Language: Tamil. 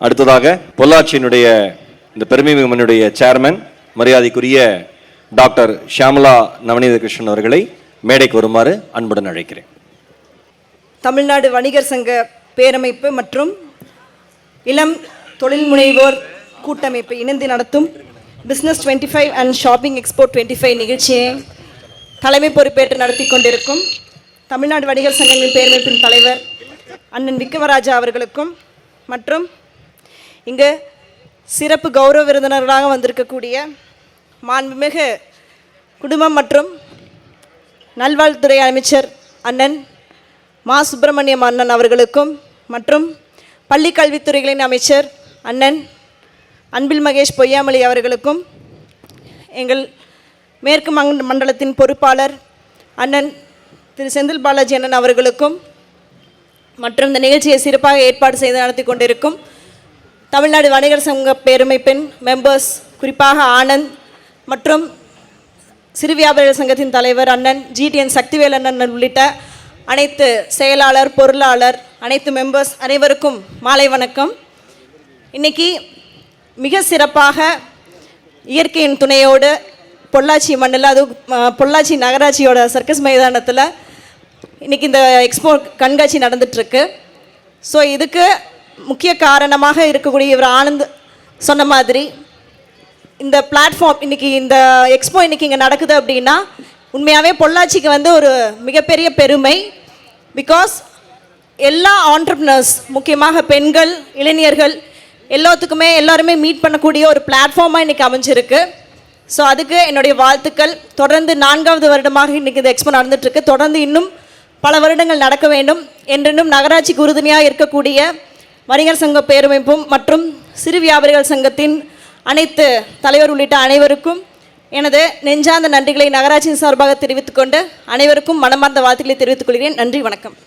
அடுத்ததாக பொள்ளாச்சியினுடைய இந்த பெருமைமிகு சேர்மன் மரியாதைக்குரிய டாக்டர் ஷியாமலா நவநீத கிருஷ்ணன் அவர்களை மேடைக்கு வருமாறு அன்புடன் அழைக்கிறேன். தமிழ்நாடு வணிகர் சங்க பேரமைப்பு மற்றும் இளம் தொழில் முனைவோர் கூட்டமைப்பு இணைந்து நடத்தும் பிஸ்னஸ் 25 அண்ட் ஷாப்பிங் எக்ஸ்போ 25 நிகழ்ச்சியை தலைமை பொறுப்பேற்று நடத்தி கொண்டிருக்கும் தமிழ்நாடு வணிகர் சங்கங்களின் பேரமைப்பின் தலைவர் அண்ணன் விக்ரமராஜா அவர்களுக்கும் மற்றும் இங்கு சிறப்பு கௌரவ விருந்தினராக வந்திருக்கக்கூடிய மாண்புமிகு குடும்பம் மற்றும் நல்வாழ்வுத்துறை அமைச்சர் அண்ணன் மா சுப்பிரமணியம் அண்ணன் அவர்களுக்கும் மற்றும் பள்ளி கல்வித்துறைகளின் அமைச்சர் அண்ணன் அன்பில் மகேஷ் பொய்யாமொழி அவர்களுக்கும் எங்கள் மேற்கு மண்டலத்தின் பொறுப்பாளர் அண்ணன் திரு செந்தில் பாலாஜி அண்ணன் அவர்களுக்கும் மற்றும் இந்த நிகழ்ச்சியை சிறப்பாக ஏற்பாடு செய்து நடத்தி கொண்டிருக்கும் தமிழ்நாடு வணிகர் சங்க பேரமைப்பின் மெம்பர்ஸ், குறிப்பாக ஆனந்த் மற்றும் சிறு வியாபாரிகள் சங்கத்தின் தலைவர் அண்ணன் GTN சக்திவேல் அண்ணன் உள்ளிட்ட அனைத்து செயலாளர், பொருளாளர், அனைத்து மெம்பர்ஸ் அனைவருக்கும் மாலை வணக்கம். இன்றைக்கி மிக சிறப்பாக இயற்கையின் துணையோடு பொள்ளாச்சி மண்ணில், அதுவும் பொள்ளாச்சி நகராட்சியோட சர்க்கஸ் மைதானத்தில் இன்றைக்கி இந்த எக்ஸ்போ கண்காட்சி நடந்துகிட்ருக்கு. ஸோ இதுக்கு முக்கிய காரணமாக இருக்கக்கூடிய இவர் ஆனந்த் சொன்ன மாதிரி இந்த பிளாட்ஃபார்ம் இன்றைக்கி இந்த எக்ஸ்போ இன்றைக்கி இங்கே நடக்குது அப்படின்னா உண்மையாகவே பொள்ளாச்சிக்கு ஒரு மிகப்பெரிய பெருமை. பிகாஸ் எல்லா ஆண்டர்ப்ரனர்ஸ், முக்கியமாக பெண்கள், இளைஞர்கள் எல்லாருமே மீட் பண்ணக்கூடிய ஒரு பிளாட்ஃபார்மாக இன்றைக்கி அமைஞ்சிருக்கு. ஸோ அதுக்கு என்னுடைய வாழ்த்துக்கள். தொடர்ந்து 4வது வருடமாக இன்றைக்கி இந்த எக்ஸ்போ நடந்துகிட்ருக்கு. தொடர்ந்து இன்னும் பல வருடங்கள் நடக்க வேண்டும். என்றென்றும் நகராட்சிக்கு உறுதுணையாக இருக்கக்கூடிய வணிகர் சங்க பேரமைப்பும் மற்றும் சிறு வியாபாரிகள் சங்கத்தின் அனைத்து தலைவர் உள்ளிட்ட அனைவருக்கும் எனது நெஞ்சார்ந்த நன்றிகளை நகராட்சியின் சார்பாக தெரிவித்துக்கொண்டு அனைவருக்கும் மனமார்ந்த வாழ்த்துக்களை தெரிவித்துக் கொள்கிறேன். நன்றி, வணக்கம்.